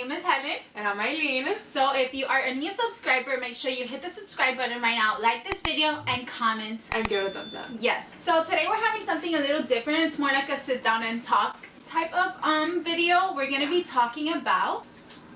name is Helen. And I'm Ayala. So if you are a new subscriber, make sure you hit the subscribe button right now, like this video, and comment. And give it a thumbs up. Yes. So today we're having something a little different. It's more like a sit down and talk type of video. We're going to be talking about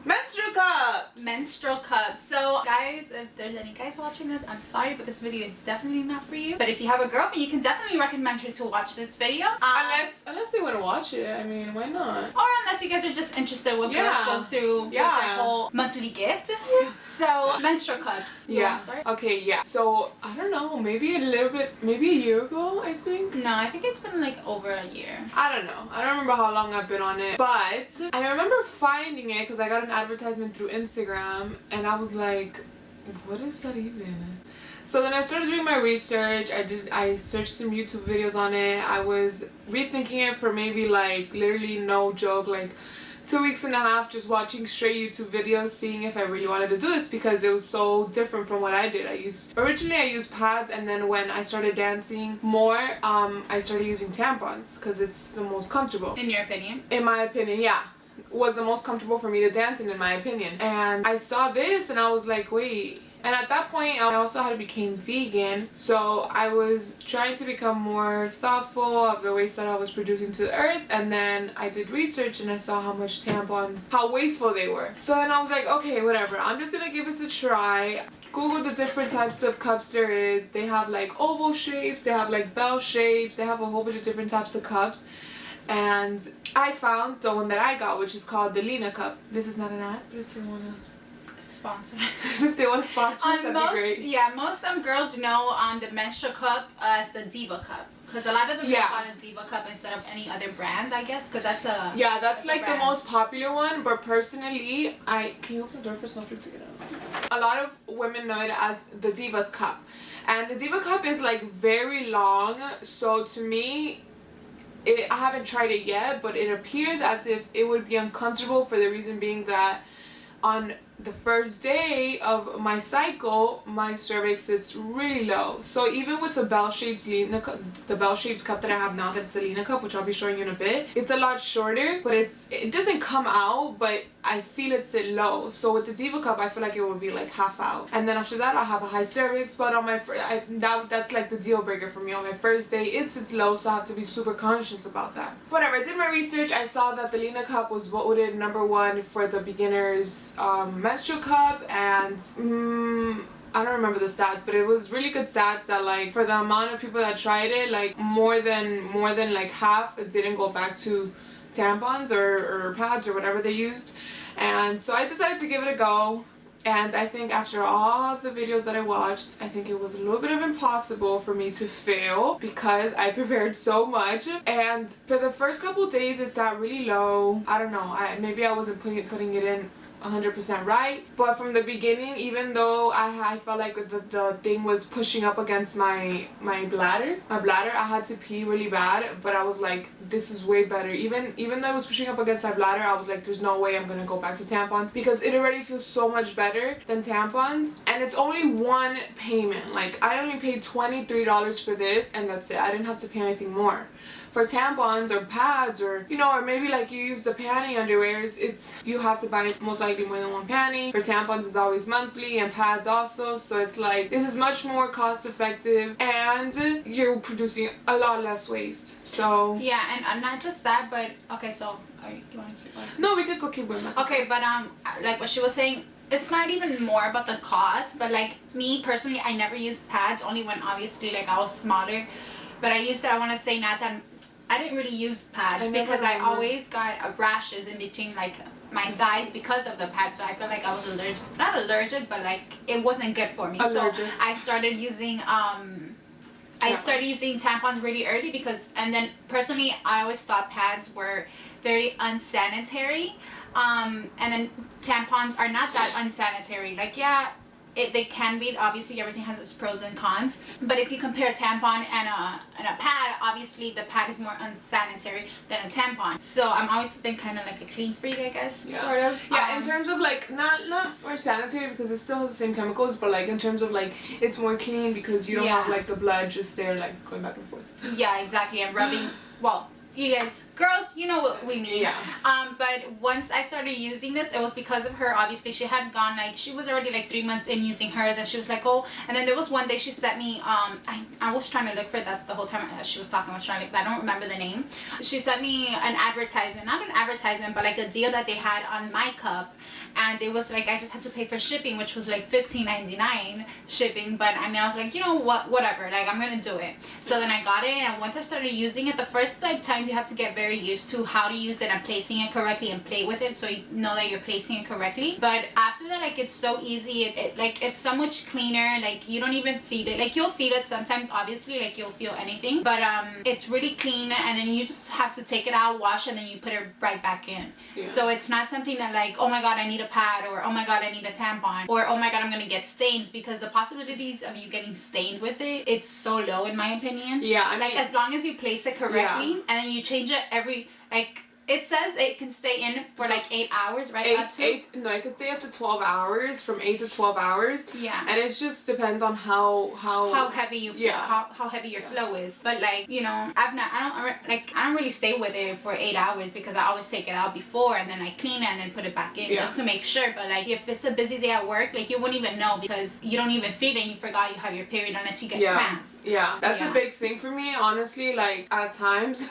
menstrual cups. Menstrual cups. So guys, if there's any guys watching this, I'm sorry, but this video is definitely not for you. But if you have a girlfriend, you can definitely recommend her to watch this video. Unless they want to watch it. I mean, why not? Or unless you guys are just interested what girls go through with their whole monthly gift. So, menstrual cups. You want to start? Okay, yeah. So, I don't know, maybe a little bit, maybe a year ago, I think. No, I think it's been like over a year. I don't know. I don't remember how long I've been on it. But I remember finding it because I got an advertisement through Instagram and I was like, what is that even? So then I started doing my research. I searched some YouTube videos on it. I was rethinking it for maybe like literally no joke, like 2.5 weeks just watching straight YouTube videos, seeing if I really wanted to do this because it was so different from what I did. Originally I used pads, and then when I started dancing more, I started using tampons because it's the most comfortable. In your opinion? In my opinion, yeah. Was the most comfortable for me to dance in my opinion. And I saw this and I was like, wait. And at that point I also had become vegan, so I was trying to become more thoughtful of the waste that I was producing to the earth. And then I did research and I saw how much tampons, how wasteful they were. So then I was like, okay, whatever, I'm just gonna give this a try. Google the different types of cups there is. They have like oval shapes, they have like bell shapes, they have a whole bunch of different types of cups. And I found the one that I got, which is called the Lena Cup. This is not an ad, but if they want to sponsor. if they want to sponsor us, that'd be great. Yeah, most girls know the menstrual cup as the Diva Cup. Because a lot of them got a Diva Cup instead of any other brands, I guess. Because that's a... Yeah, that's like the most popular one. But personally, can you open the door for something to get out? A lot of women know it as the Diva's Cup. And the Diva Cup is like very long. So to me, I haven't tried it yet, but it appears as if it would be uncomfortable for the reason being that on the first day of my cycle, my cervix sits really low. So even with the bell-shaped cup that I have now, that's the Lena Cup, which I'll be showing you in a bit, it's a lot shorter, but it doesn't come out, but I feel it sit low. So with the Diva Cup, I feel like it would be like half out. And then after that, I'll have a high cervix, but on my that's like the deal breaker for me. On my first day, it sits low, so I have to be super conscious about that. Whatever, I did my research. I saw that the Lena Cup was voted #1 for the beginners menstrual cup, and I don't remember the stats, but it was really good stats that like for the amount of people that tried it, like more than like half it didn't go back to tampons or pads or whatever they used. And so I decided to give it a go. And I think after all the videos that I watched, I think it was a little bit of impossible for me to fail because I prepared so much. And for the first couple days it sat really low. I don't know, maybe I wasn't putting it in 100% right, but from the beginning, even though I felt like the thing was pushing up against my bladder, I had to pee really bad, but I was like, this is way better. Even though it was pushing up against my bladder, I was like, there's no way I'm gonna go back to tampons because it already feels so much better than tampons. And it's only one payment. Like I only paid $23 for this, and that's it. I didn't have to pay anything more. For tampons or pads, or or maybe like you use the panty underwears, you have to buy most likely more than one panty. For tampons it's always monthly, and pads also, so it's like this is much more cost effective and you're producing a lot less waste. So yeah, and not just that, but okay, so you want to keep going? No, we could go keep going. Okay, but like what she was saying, it's not even more about the cost, but like me personally, I never used pads, only when obviously like I was smaller. But I used it, I want to say not that I didn't really use pads because I always got rashes in between like my thighs because of the pads. So I feel like I was not allergic, but like it wasn't good for me. Allergic. So I started using tampons really early and then personally I always thought pads were very unsanitary. And then tampons are not that unsanitary. Like they can be, obviously everything has its pros and cons, but if you compare a tampon and a pad, obviously the pad is more unsanitary than a tampon. So I'm always been kind of like a clean freak, I guess, sort of. Yeah, in terms of like not more sanitary because it still has the same chemicals, but like in terms of like it's more clean because you don't have like the blood just there like going back and forth. Yeah, exactly, and rubbing, well, you guys, girls, you know what we mean. Yeah. But once I started using this, it was because of her. Obviously, she had gone, like, she was already like 3 months in using hers, and she was like, oh. And then there was one day she sent me, I was trying to look for that the whole time she was talking. I was trying to, but I don't remember the name. She sent me an advertisement, not an advertisement, but like a deal that they had on my cup. And it was like I just had to pay for shipping, which was like $15.99 shipping. But I mean, I was like, you know what, whatever, like I'm gonna do it. So then I got it, and once I started using it, the first like times you have to get very used to how to use it and placing it correctly and play with it, so you know that you're placing it correctly. But after that, like, it's so easy. It's so much cleaner. Like, you don't even feel it. Like, you'll feel it sometimes, obviously, like you'll feel anything, but it's really clean. And then you just have to take it out, wash, and then you put it right back in. Yeah. So it's not something that like, oh my god, I need a pad, or oh my god, I need a tampon, or oh my god, I'm gonna get stains, because the possibilities of you getting stained with it's so low, in my opinion. Yeah, I mean, like, as long as you place it correctly, yeah. And then you change it every, like, it says it can stay in for like 8 hours, right? It can stay up to 12 hours, from 8 to 12 hours. Yeah. And it just depends on how heavy you feel, how heavy your flow is. But like, you know, I don't really stay with it for 8 hours, because I always take it out before, and then I clean it and then put it back in, just to make sure. But like, if it's a busy day at work, like, you wouldn't even know, because you don't even feel it and you forgot you have your period unless you get cramps. Yeah, that's a big thing for me, honestly. Like, at times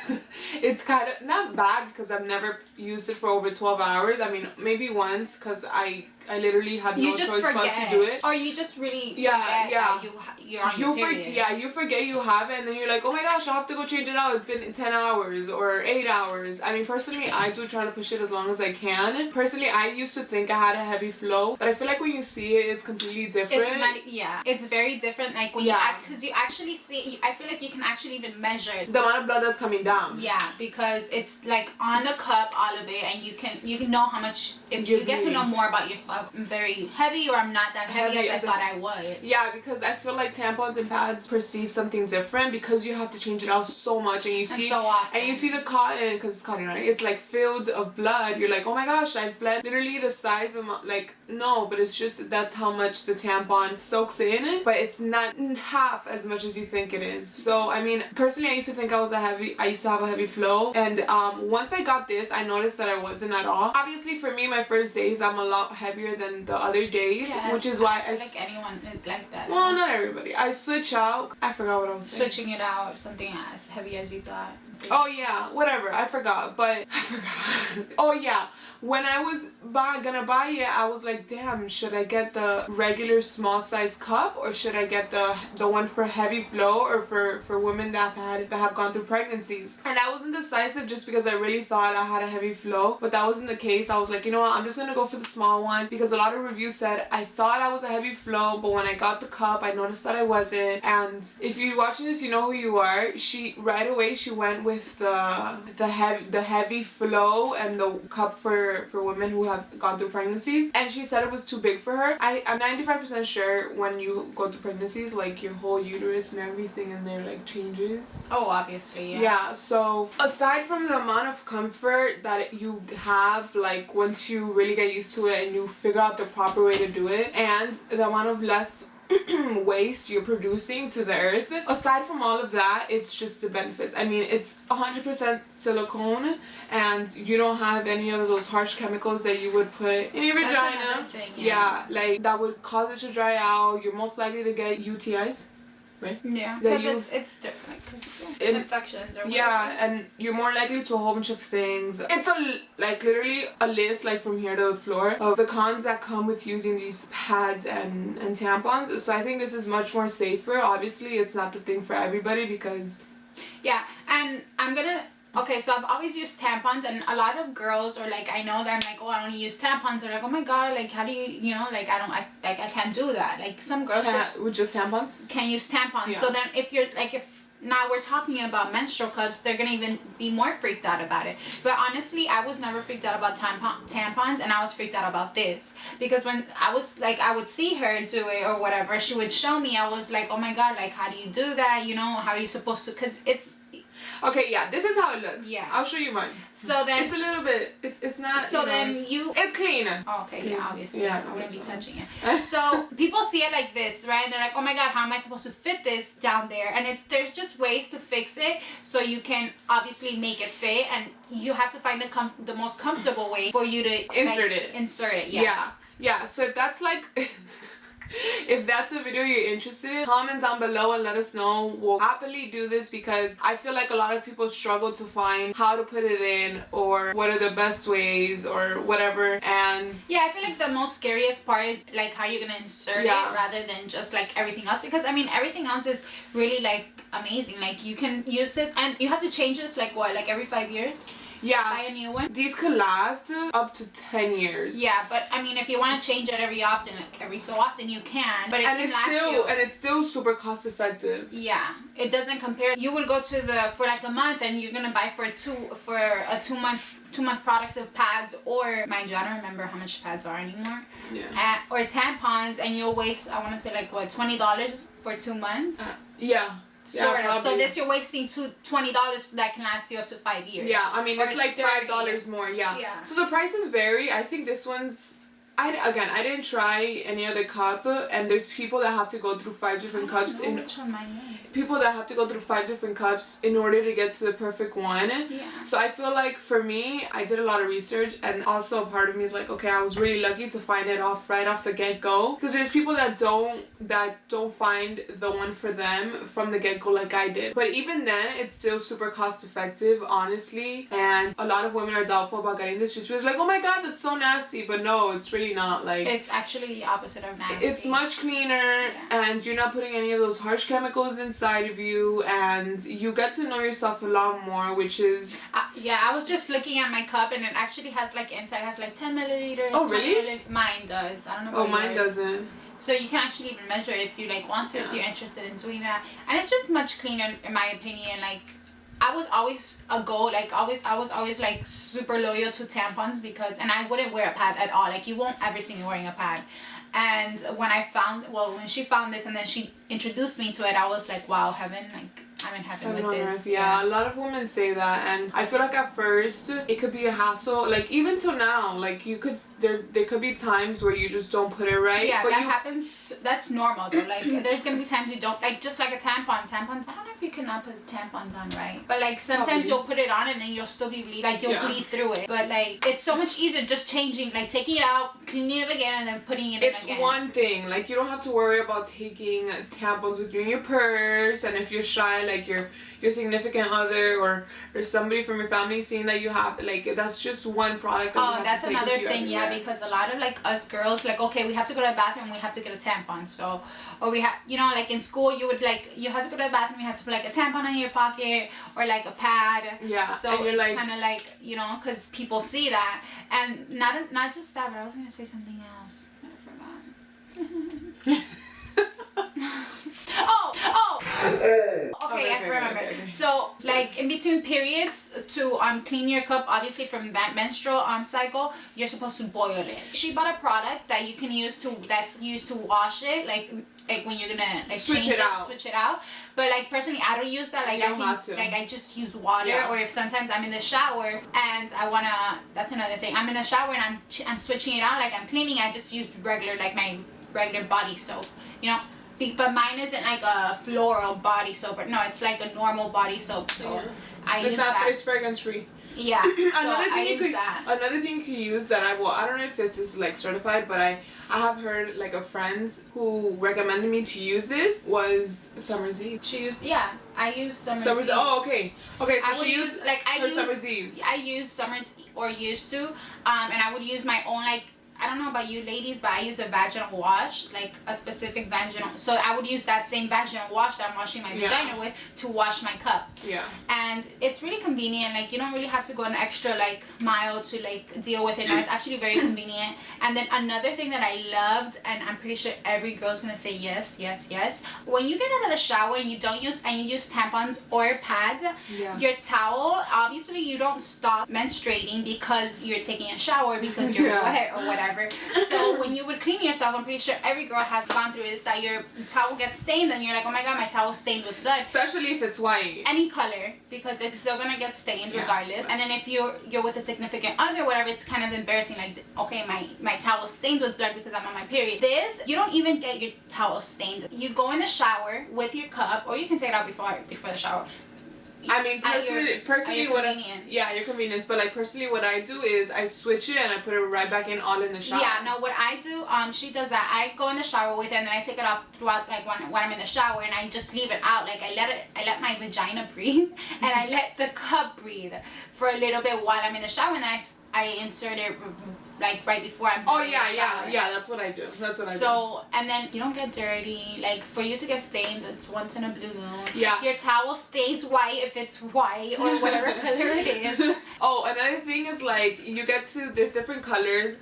it's kind of not bad, because I've never used it for over 12 hours. I mean, maybe once, because I literally had no choice but to do it. Or you just really forget that you're on your period. You forget you have it, and then you're like, oh my gosh, I have to go change it out. It's been 10 hours or 8 hours. I mean, personally, I do try to push it as long as I can. Personally, I used to think I had a heavy flow, but I feel like when you see it, it's completely different. It's not, it's very different. Like, when because you actually see, I feel like you can actually even measure the amount of blood that's coming down. Yeah, because it's like on the cup, all of it, and you can know how much, if you get to know more about yourself. I'm very heavy, or I'm not that heavy as I thought I was. Yeah, because I feel like tampons and pads perceive something different, because you have to change it out so much, and you see so often. And you see the cotton, because it's cotton, right? It's like filled of blood. You're like, oh my gosh, I've bled literally the size of my, like, no, but it's just that's how much the tampon soaks in, but it's not half as much as you think it is. So I mean, personally, I used to think I used to have a heavy flow, and once I got this, I noticed that I wasn't at all. Obviously, for me, my first days, I'm a lot heavier than the other days, which is why I like anyone is like that. Well, not everybody. I switch out. I forgot what I was saying. Switching it out, something as heavy as you thought. Oh yeah, whatever. I forgot. Oh yeah. When I was gonna buy it, I was like, damn, should I get the regular small size cup, or should I get the one for heavy flow, or for women that have gone through pregnancies? And I wasn't decisive, just because I really thought I had a heavy flow, but that wasn't the case. I was like, you know what, I'm just gonna go for the small one, because a lot of reviews said I thought I was a heavy flow, but when I got the cup, I noticed that I wasn't. And if you're watching this, you know who you are. She right away went with the heavy flow and the cup for women who have gone through pregnancies, and she said it was too big for her. I'm 95% sure when you go through pregnancies, like, your whole uterus and everything in there like changes. Oh, obviously, yeah. Yeah, so aside from the amount of comfort that you have, like, once you really get used to it and you figure out the proper way to do it, and the amount of less waste you're producing to the earth, aside from all of that, it's just the benefits. I mean, it's 100% silicone, and you don't have any of those harsh chemicals that you would put in your vagina. Thing, like, that would cause it to dry out. You're most likely to get UTIs. Right? Yeah, because it's different, infections or whatever. Yeah, and you're more likely to a whole bunch of things. It's literally a list, like, from here to the floor, of the cons that come with using these pads and tampons. So I think this is much more safer. Obviously, it's not the thing for everybody, because... Yeah, and okay, so I've always used tampons, and a lot of girls, or like, I know that I'm like, oh, I only use tampons. They're like, oh my god, like, how do you, like, I can't do that. Like, some girls with just tampons can use tampons. Yeah. So then if now we're talking about menstrual cups, they're gonna even be more freaked out about it. But honestly, I was never freaked out about tampons, and I was freaked out about this, because when I was like, I would see her do it or whatever, she would show me, I was like, oh my god, like, how do you do that? How are you supposed to? Because Okay, yeah, this is how it looks. Yeah. I'll show you mine. So then it's a little bit. It's not. So then It's clean. Oh, okay, clean. yeah, obviously. Yeah, I wouldn't be touching it. So people see it like this, right? And they're like, oh my god, how am I supposed to fit this down there? And there's just ways to fix it so you can obviously make it fit, and you have to find the most comfortable way for you to insert it. Insert it, yeah. Yeah. So if that's like. If that's a video you're interested in, comment down below and let us know. We'll happily do this because I feel like a lot of people struggle to find how to put it in or what are the best ways or whatever. And yeah, I feel like the most scariest part is like how you're gonna insert it rather than just like everything else, because I mean everything else is really like amazing. Like you can use this and you have to change this like what, like every 5 years? Yeah, buy a new one. These could last up to 10 years. Yeah, but I mean, if you want to change it every so often, you can. But it's still super cost effective. Yeah, it doesn't compare. You would go to for like a month, and you're gonna buy for a two month products of pads, or mind you, I don't remember how much pads are anymore. Yeah. Or tampons, and you'll waste, I want to say like what, $20 for 2 months. Yeah. Sort of. So this you're wasting $20 that can last you up to 5 years. Yeah, I mean, it's like $5 more. Yeah. So the prices vary. I think this one's. I didn't try any other cup, and there's people that have to go through 5 different cups. Which one mine is. People that have to go through 5 different cups in order to get to the perfect one. Yeah. So I feel like for me, I did a lot of research, and also a part of me is like, okay, I was really lucky to find it right off the get-go, because there's people that don't find the one for them from the get-go like I did. But even then, it's still super cost effective, honestly, and a lot of women are doubtful about getting this just because like, oh my god, that's so nasty. But no, it's really not. Like, it's actually the opposite of nasty. It's much cleaner, and you're not putting any of those harsh chemicals inside of you, and you get to know yourself a lot more, which is I was just looking at my cup, and it actually has like inside has like 10 milliliters. Oh really? Mine does. I don't know about mine yours. doesn't. So you can actually even measure if you like want to, if you're interested in doing that, and it's just much cleaner in my opinion. Like I was always I was always like super loyal to tampons and I wouldn't wear a pad at all. Like you won't ever see me wearing a pad. And when when she found this and then she introduced me to it, I was like, wow, heaven, like I'm in heaven with this. Yeah, a lot of women say that, and I feel like at first it could be a hassle. Like even till now, like there could be times where you just don't put it right. Yeah, but that happens. That's normal though. Like there's gonna be times you don't, like just like a tampon. Tampons. I don't know if you cannot put tampons on right, but like sometimes you'll put it on and then you'll still be bleeding. Like you'll bleed through it. But like it's so much easier just changing, like taking it out, cleaning it again, and then putting it in again. It's one thing. Like you don't have to worry about taking tampons with you in your purse, and if you're shy, like your significant other or somebody from your family seeing that you have, like that's just one product that you have that's to take another with you thing. everywhere. Yeah, because a lot of like us girls, like okay, we have to go to the bathroom, we have to get a tampon. So or we have, you know, like in school you would like, you have to go to the bathroom, you have to put like a tampon in your pocket or like a pad. Yeah. So it's like, kind of like, you know, because people see that. And not just that, but I was gonna say something else. I forgot. Okay, I remember. Okay. So, like in between periods to clean your cup, obviously from that menstrual cycle, you're supposed to boil it. She bought a product that you can use that's used to wash it, like when you're gonna like switch it out. But like personally, I don't use that. Like I just use water, or if sometimes I'm in the shower and I wanna. That's another thing. I'm in the shower and I'm switching it out. Like I'm cleaning. I just use my regular body soap. You know. But mine isn't like a floral body soap. No, it's like a normal body soap. So I use that. It's fragrance free. Yeah. Another thing you could use that I don't know if this is like certified, but I have heard like of friends who recommended me to use this was Summer's Eve. I use Summer's Eve. Oh, okay. Okay, so she used Summer's Eve's. I use Summer's or used to, and I would use my own like. I don't know about you ladies, but I use a vaginal wash, like a specific vaginal. So I would use that same vaginal wash that I'm washing my vagina with to wash my cup. Yeah. And it's really convenient. Like you don't really have to go an extra like mile to like deal with it. No, it's actually very convenient. And then another thing that I loved, and I'm pretty sure every girl's gonna say yes. When you get out of the shower and you use tampons or pads, your towel, obviously you don't stop menstruating because you're taking a shower because you're wet or whatever. wherever. So when you would clean yourself, I'm pretty sure every girl has gone through this, that your towel gets stained and you're like, oh my god, my towel's stained with blood. Especially if it's white. Any color, because it's still gonna get stained regardless. And then if you're with a significant other, whatever, it's kind of embarrassing. Like, okay, my towel's stained with blood because I'm on my period. This, you don't even get your towel stained. You go in the shower with your cup, or you can take it out before the shower. I mean, personally, what your convenience. But like personally, what I do is I switch it and I put it right back in all in the shower. Yeah, no, what I do, she does that. I go in the shower with it and then I take it off throughout, like when I'm in the shower, and I just leave it out. Like I let my vagina breathe and I let the cup breathe for a little bit while I'm in the shower, and then I insert it like right before I'm in the shower. Yeah, that's what I do. So, and then you don't get dirty. Like, for you to get stained, it's once in a blue moon. Yeah. Your towel stays white if it's white or whatever color it is. Oh, another thing is, like, there's different colors.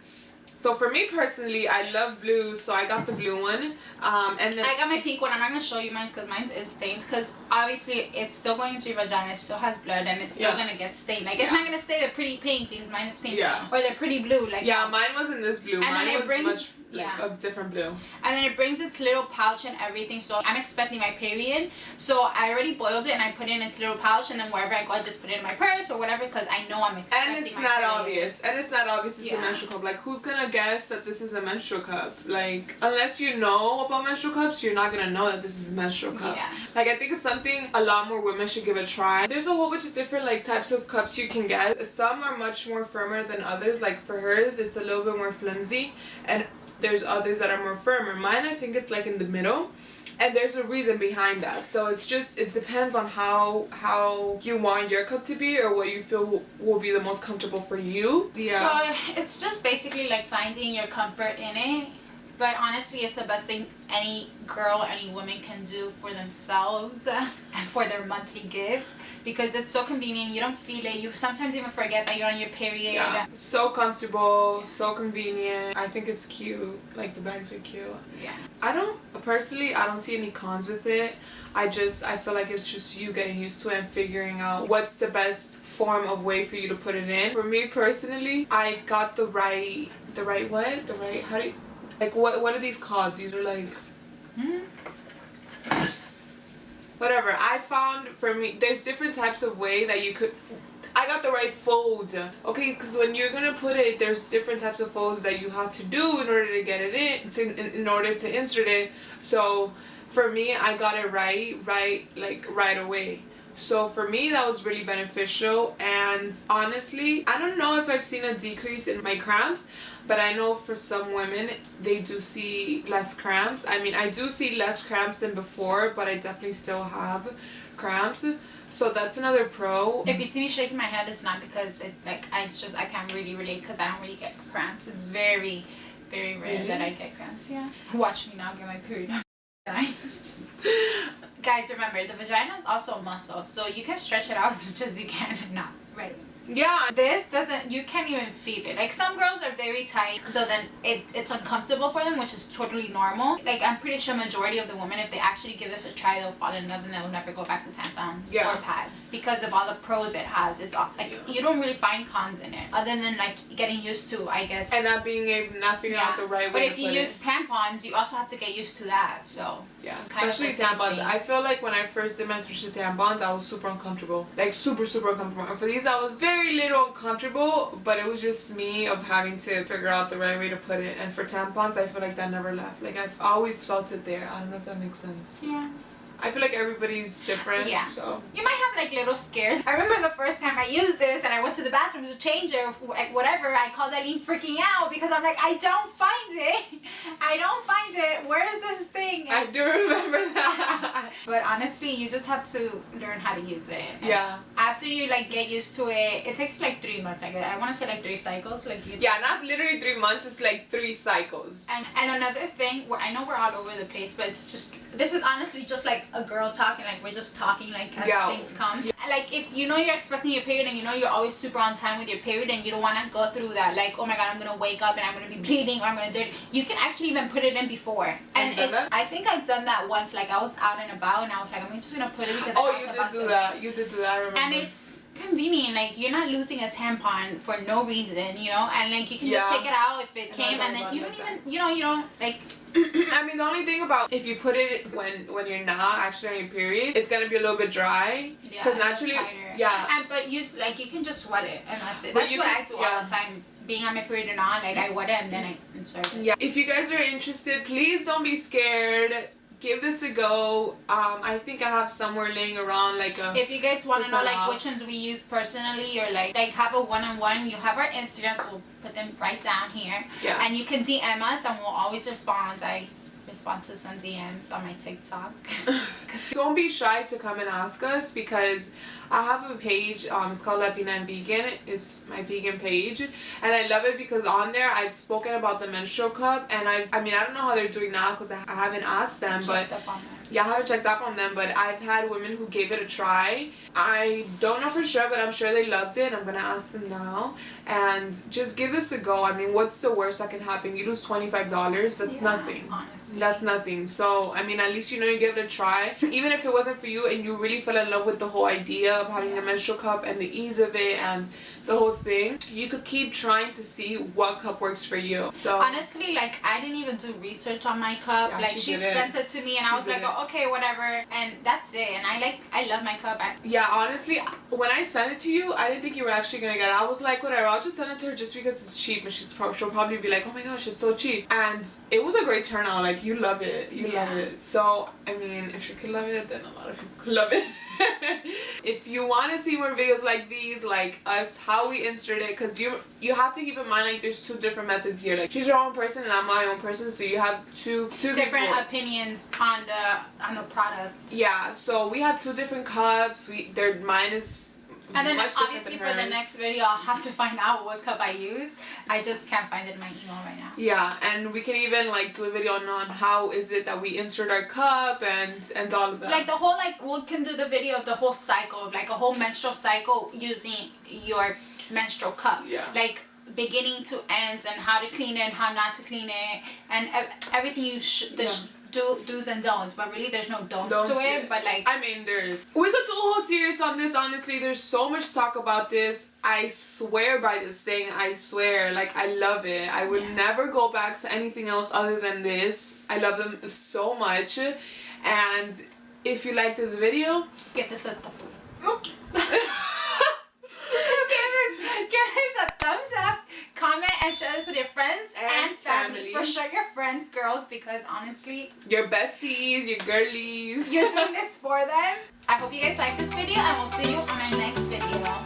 So for me personally, I love blue, so I got the blue one. And then I got my pink one. I'm not gonna show you mine because mine is stained. Because obviously it's still going into your vagina. It still has blood, and it's still gonna get stained. Like, it's not gonna stay the pretty pink because mine is pink. Yeah. Or the pretty blue. Like, yeah, mine wasn't this blue. And mine then was much a different blue. And then it brings its little pouch and everything. So I'm expecting my period. So I already boiled it and I put it in its little pouch, and then wherever I go, I just put it in my purse or whatever because I know I'm expecting. And it's not obvious. It's a Yeah. menstrual cup. Like, who's gonna guess that this is a menstrual cup? Like, unless you know about menstrual cups, you're not gonna know that this is a menstrual cup. Yeah. Like, I think it's something a lot more women should give a try. There's a whole bunch of different like types of cups you can get. Some are much more firmer than others. Like for hers, it's a little bit more flimsy, and there's others that are more firmer. Mine, I think it's like in the middle. And there's a reason behind that. So it depends on how you want your cup to be, or what you feel will be the most comfortable for you. Yeah. So it's just basically like finding your comfort in it. But honestly, it's the best thing any girl, any woman can do for themselves and for their monthly gift, because it's so convenient. You don't feel it. You sometimes even forget that you're on your period. Yeah. So comfortable, so convenient. I think it's cute. Like, the bags are cute. Yeah. I don't see any cons with it. I feel like it's just you getting used to it and figuring out what's the best form of way for you to put it in. For me personally, I got the right how do you, like, what are these called? These are like whatever. I found, for me, there's different types of way that you could. I got the right fold. Okay, because when you're gonna put it, there's different types of folds that you have to do in order to get it in order to insert it. So for me, I got it right away. So for me, that was really beneficial. And honestly, I don't know if I've seen a decrease in my cramps, but I know for some women, they do see less cramps. I mean, I do see less cramps than before, but I definitely still have cramps. So that's another pro. If you see me shaking my head, it's not because I can't really relate because I don't really get cramps. It's very, very rare that I get cramps. Yeah. Watch me now get my period. Guys, remember, the vagina is also a muscle, so you can stretch it out as much as you can and not, right? Yeah. You can't even feel it. Like, some girls are very tight, so then it's uncomfortable for them, which is totally normal. Like, I'm pretty sure majority of the women, if they actually give this a try, they'll fall in love and they'll never go back to tampons or pads because of all the pros it has. It's all, like, you don't really find cons in it other than like getting used to, I guess. And not figuring out the right way. But if you use tampons, you also have to get used to that. So yeah, especially tampons. I feel like when I first did my switch to tampons, I was super uncomfortable. Like, super uncomfortable. And for these, I was very little uncomfortable, but it was just me of having to figure out the right way to put it. And for tampons, I feel like that never left. Like, I've always felt it there. I don't know if that makes sense. Yeah. I feel like everybody's different. Yeah. So you might have like little scares. I remember the first time I used this and I went to the bathroom to change it or like whatever. I called Eileen freaking out because I'm like, I don't find it. I don't find it. Where is this thing? I do remember that. But honestly, you just have to learn how to use it. And yeah. After you like get used to it, it takes like 3 months. I want to say like 3 cycles. Like yeah, not literally 3 months. It's like 3 cycles. And another thing, where I know we're all over the place, but it's just, this is honestly just like a girl talking. Like, we're just talking like as things come. Yeah. Like, if you know you're expecting your period and you know you're always super on time with your period and you don't want to go through that, like, oh my god, I'm gonna wake up and I'm gonna be bleeding or I'm gonna do it, you can actually even put it in before. And I think I've done that once. Like, I was out and about and I was like, I'm just gonna put it because you did do that. You did do that. I remember. And it's convenient. Like, you're not losing a tampon for no reason, you know, and like you can just take it out if it came, and then you don't even, you know, you don't like. I mean, the only thing about if you put it when you're not actually on your period, it's gonna be a little bit dry. Because naturally, And but you can just sweat it, and that's it. That's what I do all the time. Being on my period or not, like I wet it and then I insert it. Yeah. If you guys are interested, please don't be scared. Give this a go. I think I have somewhere laying around like a. If you guys want to know like which ones we use personally, or like have a one-on-one, you have our Instagrams. We'll put them right down here. Yeah. And you can DM us, and we'll always respond. I respond to some DMs on my TikTok. Don't be shy to come and ask us, because I have a page, it's called Latina and Vegan. It's my vegan page, and I love it because on there I've spoken about the menstrual cup, and I don't know how they're doing now because I haven't asked them, but I haven't checked up on them, but I've had women who gave it a try. I don't know for sure, but I'm sure they loved it. I'm gonna ask them now, and just give this a go. I mean, what's the worst that can happen? You lose $25. That's nothing. Honestly, that's nothing. So I mean, at least you know you give it a try. Even if it wasn't for you and you really fell in love with the whole idea of having a menstrual cup and the ease of it and the whole thing, you could keep trying to see what cup works for you. So honestly, like I didn't even do research on my cup. Yeah, like she sent it to me, and I was like, oh, okay, whatever, and that's it. And I love my cup. Yeah, honestly, when I sent it to you, I didn't think you were actually gonna get it. I was like, whatever, I'll just send it to her just because it's cheap, and she'll probably be like, oh my gosh, it's so cheap. And it was a great turnout. Like, you love it. You love it. So I mean, if you could love it, then a lot of people could love it. If you want to see more videos like these, like us, how we insert it, because you have to keep in mind, like, there's two different methods here. Like, she's your own person and I'm my own person, so you have two different opinions on the product. Yeah, so we have two different cups. Mine is. And then obviously for the next video, I'll have to find out what cup I use. I just can't find it in my email right now. Yeah, and we can even like do a video on how is it that we insert our cup and all of that. Like the whole, like, we can do the video of the whole cycle, of like a whole menstrual cycle using your menstrual cup. Yeah. Like beginning to end, and how to clean it and how not to clean it, and everything you do's and don'ts, but really there's no don'ts to it, but like, I mean, there is. We could do a whole series on this. Honestly, there's so much talk about this. I swear by this thing. I swear, like, I love it. I would never go back to anything else other than this. I love them so much. And if you like this video, give this a give this a thumbs up, comment, and share this with your friends and family. For sure, your friends, girls, because honestly, your besties, your girlies, you're doing this for them. I hope you guys like this video, and we'll see you on our next video.